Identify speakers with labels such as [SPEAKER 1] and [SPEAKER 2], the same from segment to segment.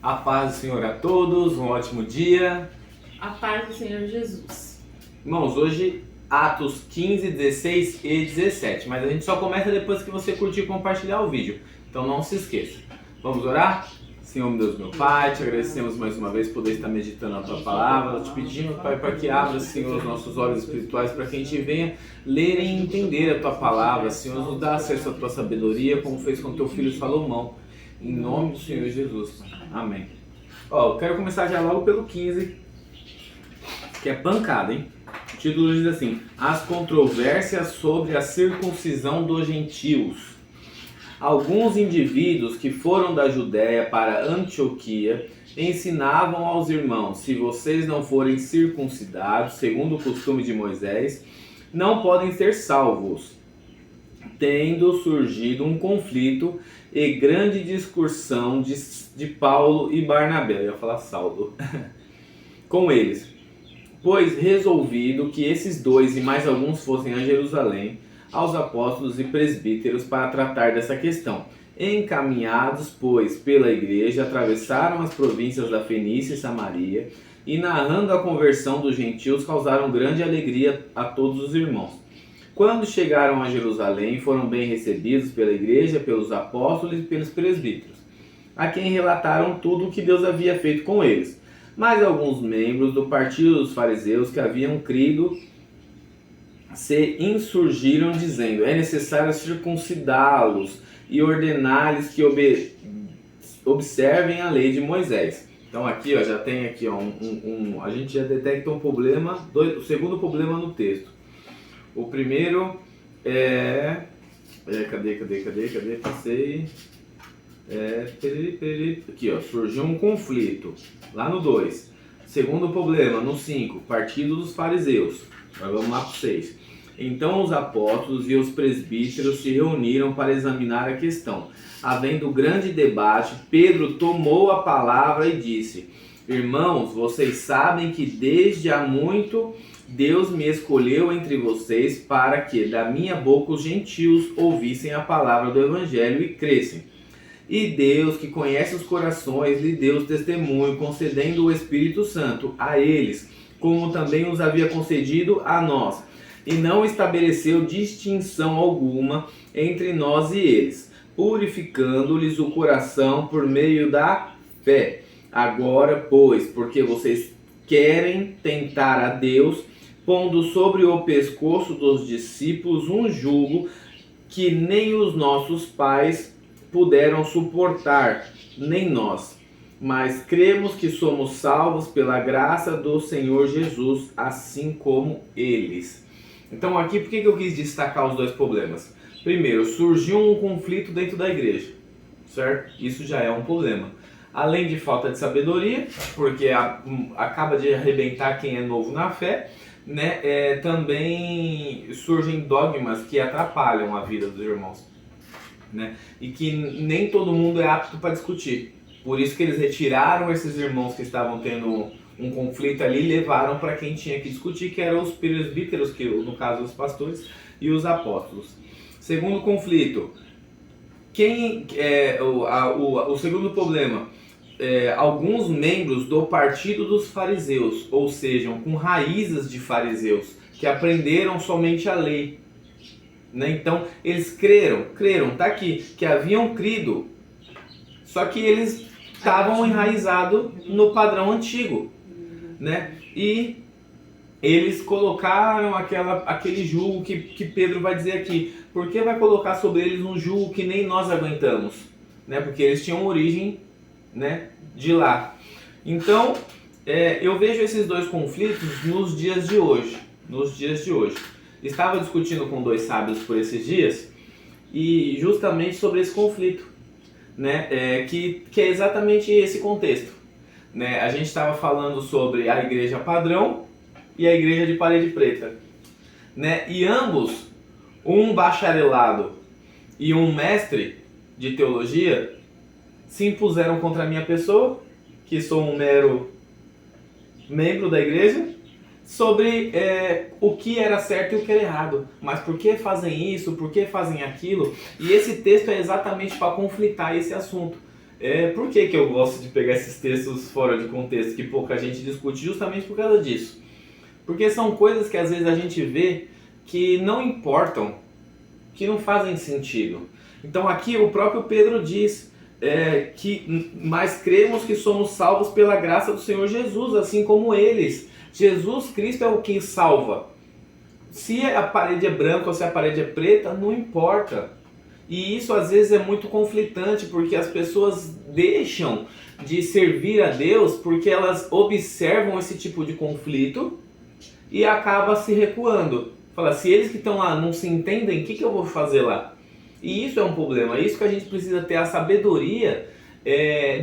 [SPEAKER 1] A paz do Senhor a todos, um ótimo dia.
[SPEAKER 2] A paz do Senhor Jesus.
[SPEAKER 1] Irmãos, hoje Atos 15, 16 e 17, mas a gente só começa depois que você curtir e compartilhar o vídeo, então não se esqueça. Vamos orar? Senhor, meu Deus, meu Pai, te agradecemos mais uma vez por poder estar meditando a Tua Palavra, te pedimos, Pai, para que abra, Senhor, os nossos olhos espirituais, para que a gente venha ler e entender a Tua Palavra, Senhor, nos dá acesso à Tua sabedoria, como fez com Teu Filho Salomão, em nome do Senhor Jesus, amém. Ó, eu quero começar já logo pelo 15, que é pancada, hein? O título diz assim: As controvérsias sobre a circuncisão dos gentios. Alguns indivíduos que foram da Judéia para Antioquia ensinavam aos irmãos: se vocês não forem circuncidados, segundo o costume de Moisés, não podem ser salvos. Tendo surgido um conflito e grande discussão de Paulo e Barnabé, eu ia falar Saulo, com eles, pois resolvido que esses dois e mais alguns fossem a Jerusalém, aos apóstolos e presbíteros para tratar dessa questão. Encaminhados, pois, pela igreja, atravessaram as províncias da Fenícia e Samaria, e narrando a conversão dos gentios, causaram grande alegria a todos os irmãos. Quando chegaram a Jerusalém, foram bem recebidos pela igreja, pelos apóstolos e pelos presbíteros, a quem relataram tudo o que Deus havia feito com eles. Mas alguns membros do partido dos fariseus que haviam crido se insurgiram, dizendo: é necessário circuncidá-los e ordenar-lhes que observem a lei de Moisés. Então aqui, ó, já tem aqui, ó, a gente já detecta um problema, o segundo problema no texto. O primeiro cadê? Passei. Aqui, ó, surgiu um conflito, lá no 2. Segundo problema, no 5, partido dos fariseus. Agora vamos lá para o 6. Então os apóstolos e os presbíteros se reuniram para examinar a questão. Havendo grande debate, Pedro tomou a palavra e disse: irmãos, vocês sabem que desde há muito Deus me escolheu entre vocês para que da minha boca os gentios ouvissem a palavra do evangelho e crescem. E Deus, que conhece os corações, lhe deu o testemunho, concedendo o Espírito Santo a eles, como também os havia concedido a nós, e não estabeleceu distinção alguma entre nós e eles, purificando-lhes o coração por meio da fé. Agora, pois, porque vocês querem tentar a Deus, pondo sobre o pescoço dos discípulos um jugo que nem os nossos pais puderam suportar, nem nós. Mas cremos que somos salvos pela graça do Senhor Jesus, assim como eles. Então aqui, por que eu quis destacar os dois problemas? Primeiro, surgiu um conflito dentro da igreja, certo? Isso já é um problema. Além de falta de sabedoria, porque acaba de arrebentar quem é novo na fé, né? Também surgem dogmas que atrapalham a vida dos irmãos, né? E que nem todo mundo é apto para discutir. Por isso que eles retiraram esses irmãos que estavam tendo um conflito ali e levaram para quem tinha que discutir, que eram os presbíteros, que no caso os pastores, e os apóstolos. Segundo conflito, o segundo problema, alguns membros do partido dos fariseus, ou seja, com raízes de fariseus, que aprenderam somente a lei, né? Então eles creram, tá aqui, que haviam crido, só que eles estavam enraizados no padrão antigo, né? E eles colocaram aquele jugo que Pedro vai dizer aqui. Por que vai colocar sobre eles um jugo que nem nós aguentamos? Né? Porque eles tinham origem, né, de lá. Então, eu vejo esses dois conflitos nos dias de hoje. Estava discutindo com dois sábios por esses dias, e justamente sobre esse conflito, né, que é exatamente esse contexto, né? A gente estava falando sobre a igreja padrão e a igreja de parede preta, né? E ambos, um bacharelado e um mestre de teologia, se impuseram contra a minha pessoa, que sou um mero membro da igreja, sobre o que era certo e o que era errado. Mas por que fazem isso? Por que fazem aquilo? E esse texto é exatamente para conflitar esse assunto. Por que eu gosto de pegar esses textos fora de contexto, que pouca gente discute? Justamente por causa disso. Porque são coisas que às vezes a gente vê que não importam, que não fazem sentido. Então aqui o próprio Pedro diz que mas cremos que somos salvos pela graça do Senhor Jesus, assim como eles. Jesus Cristo é o que salva. Se a parede é branca ou se a parede é preta, não importa. E isso às vezes é muito conflitante, porque as pessoas deixam de servir a Deus porque elas observam esse tipo de conflito e acabam se recuando. Fala, se eles que estão lá não se entendem, o que eu vou fazer lá? E isso é um problema, é isso que a gente precisa ter a sabedoria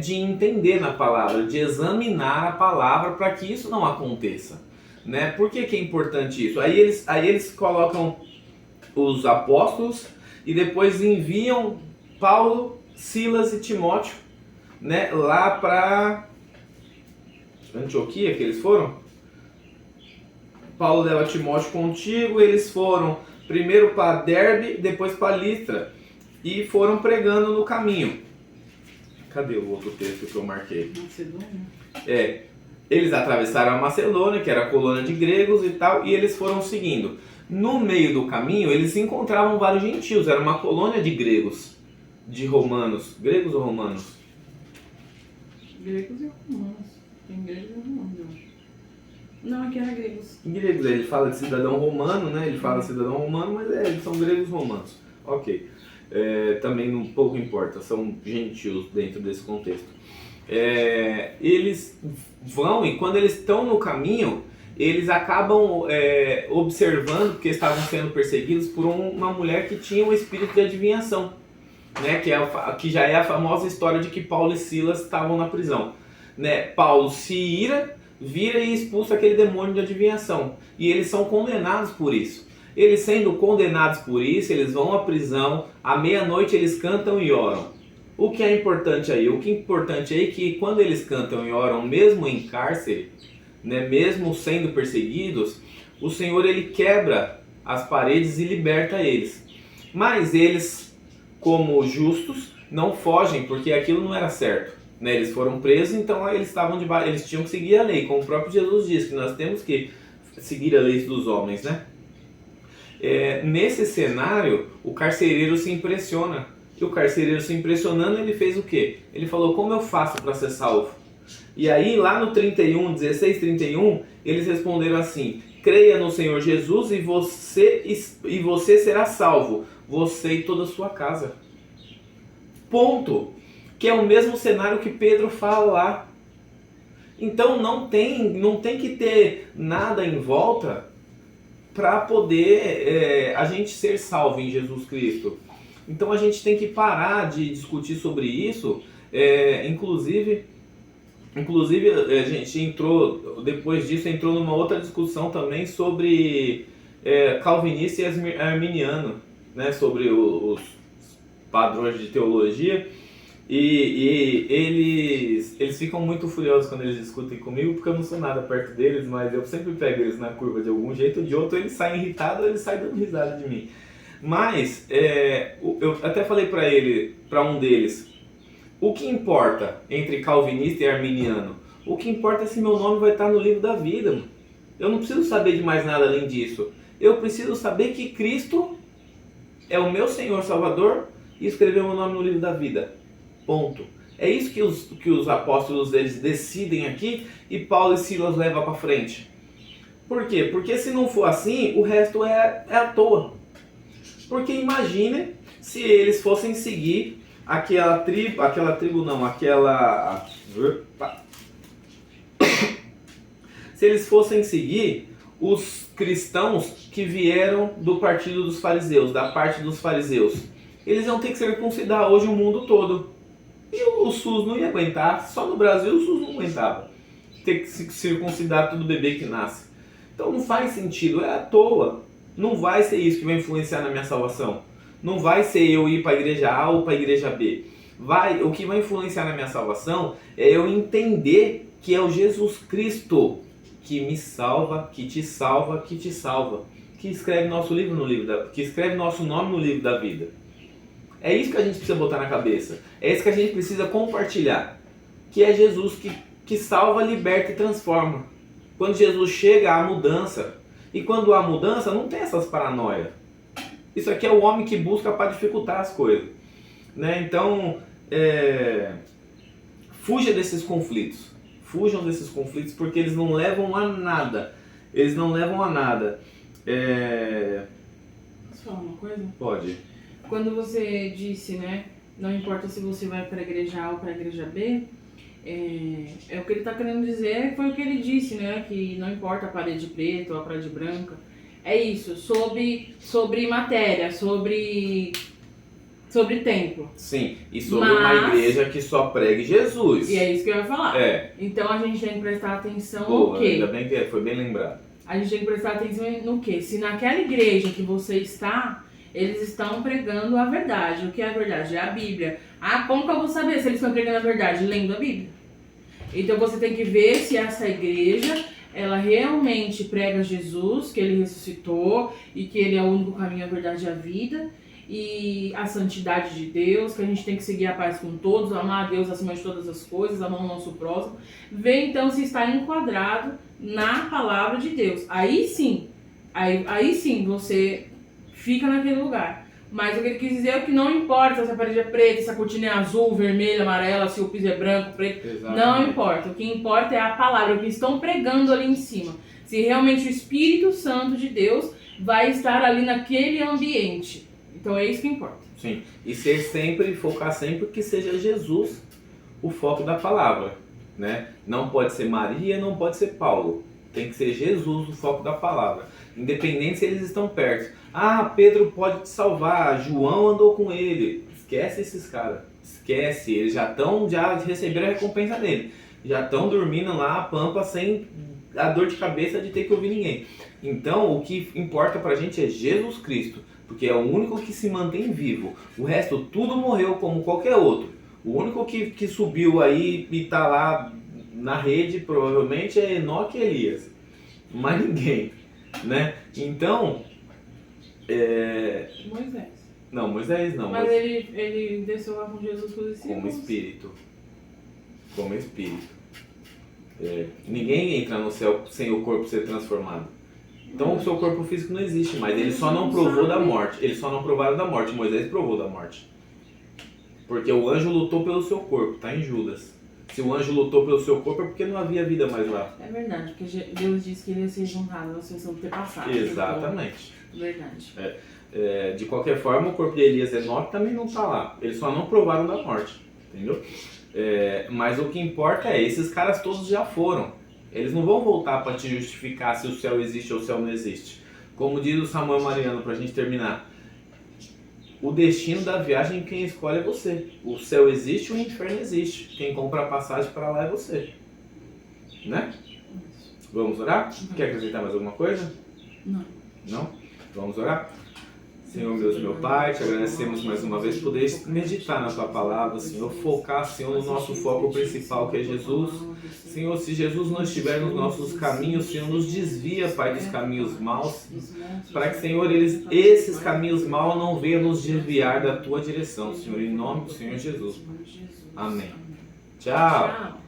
[SPEAKER 1] de entender na palavra, de examinar a palavra para que isso não aconteça. Né? Por que é importante isso? Aí eles colocam os apóstolos e depois enviam Paulo, Silas e Timóteo, né, lá para Antioquia, que eles foram. Paulo leva Timóteo contigo, eles foram primeiro para Derbe, depois para Listra, e foram pregando no caminho. Cadê o outro texto que eu marquei?
[SPEAKER 2] Macedônia.
[SPEAKER 1] Eles atravessaram a Macedônia, que era a colônia de gregos e tal, e eles foram seguindo. No meio do caminho, eles encontravam vários gentios, era uma colônia de gregos, de romanos. Gregos ou romanos?
[SPEAKER 2] Gregos e romanos. Tem gregos e romanos, eu acho. Não, aqui era gregos.
[SPEAKER 1] Gregos, ele fala de cidadão romano, né? Ele fala cidadão romano, mas eles são gregos romanos. Ok. Também pouco importa, são gentios dentro desse contexto. Eles vão e quando eles estão no caminho, eles acabam observando, porque estavam sendo perseguidos por uma mulher que tinha um espírito de adivinhação, né? Que já é a famosa história de que Paulo e Silas estavam na prisão, né? Paulo se vira e expulsa aquele demônio de adivinhação, e eles são condenados por isso. Eles sendo condenados por isso, eles vão à prisão, à meia-noite eles cantam e oram. O que é importante aí? O que é importante aí é que quando eles cantam e oram, mesmo em cárcere, né, mesmo sendo perseguidos, o Senhor ele quebra as paredes e liberta eles. Mas eles, como justos, não fogem, porque aquilo não era certo. Né? Eles foram presos, então eles tinham que seguir a lei, como o próprio Jesus diz, que nós temos que seguir a lei dos homens. Né? Nesse cenário, o carcereiro se impressiona. E o carcereiro se impressionando, ele fez o quê? Ele falou, como eu faço para ser salvo? E aí lá no 16:31, eles responderam assim, creia no Senhor Jesus e você será salvo, você e toda a sua casa. Ponto. Que é o mesmo cenário que Pedro fala lá. Então não tem que ter nada em volta para poder a gente ser salvo em Jesus Cristo. Então a gente tem que parar de discutir sobre isso. Inclusive a gente entrou, depois disso, numa outra discussão também sobre calvinista e arminiano, né, sobre os padrões de teologia. E eles ficam muito furiosos quando eles discutem comigo, porque eu não sou nada perto deles, mas eu sempre pego eles na curva de algum jeito ou de outro, eles saem irritados ou eles saem dando risada de mim. Mas eu até falei para um deles, o que importa entre calvinista e arminiano? O que importa é se meu nome vai estar no livro da vida. Mano. Eu não preciso saber de mais nada além disso. Eu preciso saber que Cristo é o meu Senhor Salvador e escreveu meu nome no livro da vida. Ponto. É isso que os apóstolos deles decidem aqui e Paulo e Silas levam para frente. Por quê? Porque se não for assim, o resto é à toa. Porque imagine se eles fossem seguir se eles fossem seguir os cristãos que vieram do partido dos fariseus, da parte dos fariseus. Eles iam ter que circuncidar hoje o mundo todo. E o SUS não ia aguentar, só no Brasil o SUS não aguentava. Ter que circuncidar todo bebê que nasce. Então não faz sentido, é à toa. Não vai ser isso que vai influenciar na minha salvação. Não vai ser eu ir para a igreja A ou para a igreja B. O que vai influenciar na minha salvação é eu entender que é o Jesus Cristo que me salva, que te salva, que escreve nosso nome no livro da vida. É isso que a gente precisa botar na cabeça. É isso que a gente precisa compartilhar. Que é Jesus que salva, liberta e transforma. Quando Jesus chega, há mudança. E quando há mudança, não tem essas paranoias. Isso aqui é o homem que busca para dificultar as coisas. Né? Então, fuja desses conflitos. Fujam desses conflitos porque eles não levam a nada. Eles não levam a nada.
[SPEAKER 2] Posso falar uma coisa?
[SPEAKER 1] Pode.
[SPEAKER 2] Quando você disse, né, não importa se você vai para a igreja A ou para a igreja B, o que ele está querendo dizer foi o que ele disse, né, que não importa a parede preta ou a parede branca. É isso, sobre matéria, sobre templo.
[SPEAKER 1] Sim, e sobre uma igreja que só pregue Jesus.
[SPEAKER 2] E é isso que eu ia falar. Então a gente tem que prestar atenção no quê?
[SPEAKER 1] Ainda bem que foi bem lembrado.
[SPEAKER 2] A gente tem que prestar atenção no quê? Se naquela igreja que você está, eles estão pregando a verdade. O que é a verdade? É a Bíblia. Ah, como que eu vou saber se eles estão pregando a verdade? Lendo a Bíblia. Então você tem que ver se essa igreja, ela realmente prega Jesus, que ele ressuscitou e que ele é o único caminho, a verdade e a vida. E a santidade de Deus, que a gente tem que seguir a paz com todos, amar a Deus acima de todas as coisas, amar o nosso próximo. Ver então se está enquadrado na palavra de Deus. Aí sim você fica naquele lugar. Mas o que ele quis dizer é que não importa se a parede é preta, se a cortina é azul, vermelha, amarela, se o piso é branco, preto. Exatamente. Não importa. O que importa é a palavra, o que estão pregando ali em cima. Se realmente o Espírito Santo de Deus vai estar ali naquele ambiente. Então é isso que importa.
[SPEAKER 1] Sim. E focar sempre que seja Jesus o foco da palavra. Né? Não pode ser Maria, não pode ser Paulo. Tem que ser Jesus o foco da palavra. Independente se eles estão perto. Ah, Pedro pode te salvar, João andou com ele. Esquece esses caras. Esquece, eles já receberam a recompensa dele. Já estão dormindo lá a pampa sem a dor de cabeça de ter que ouvir ninguém. Então o que importa pra gente é Jesus Cristo. Porque é o único que se mantém vivo. O resto tudo morreu como qualquer outro. O único que subiu aí e tá lá na rede provavelmente é Enoque e Elias. Mais ninguém. Né? Então...
[SPEAKER 2] Moisés.
[SPEAKER 1] Não, Moisés não.
[SPEAKER 2] Mas ele desceu lá com Jesus com os discípulos.
[SPEAKER 1] Como espírito. Ninguém entra no céu sem o corpo ser transformado. Então o seu corpo físico não existe mais. Ele só não provou da morte. Eles só não provaram da morte. Moisés provou da morte. Porque o anjo lutou pelo seu corpo. Está em Judas. Se o anjo lutou pelo seu corpo é porque não havia vida mais lá.
[SPEAKER 2] É verdade. Porque Deus disse que ele ia ser juntado na sessão do passado.
[SPEAKER 1] Exatamente.
[SPEAKER 2] Então, verdade.
[SPEAKER 1] De qualquer forma, o corpo de Elias e Enoque também não está lá. Eles só não provaram da morte. Entendeu? Mas o que importa esses caras todos já foram. Eles não vão voltar para te justificar se o céu existe ou o céu não existe. Como diz o Samuel Mariano, para a gente terminar. O destino da viagem quem escolhe é você. O céu existe, o inferno existe. Quem compra a passagem para lá é você. Né? Vamos orar? Quer acrescentar mais alguma coisa?
[SPEAKER 2] Não.
[SPEAKER 1] Não? Vamos orar? Senhor Deus, meu Pai, te agradecemos mais uma vez por poder meditar na Tua Palavra, Senhor, focar, Senhor, no nosso foco principal que é Jesus. Senhor, se Jesus não estiver nos nossos caminhos, Senhor, nos desvia, Pai, dos caminhos maus, para que, Senhor, esses caminhos maus não venham nos desviar da Tua direção, Senhor, em nome do Senhor Jesus. Amém. Tchau.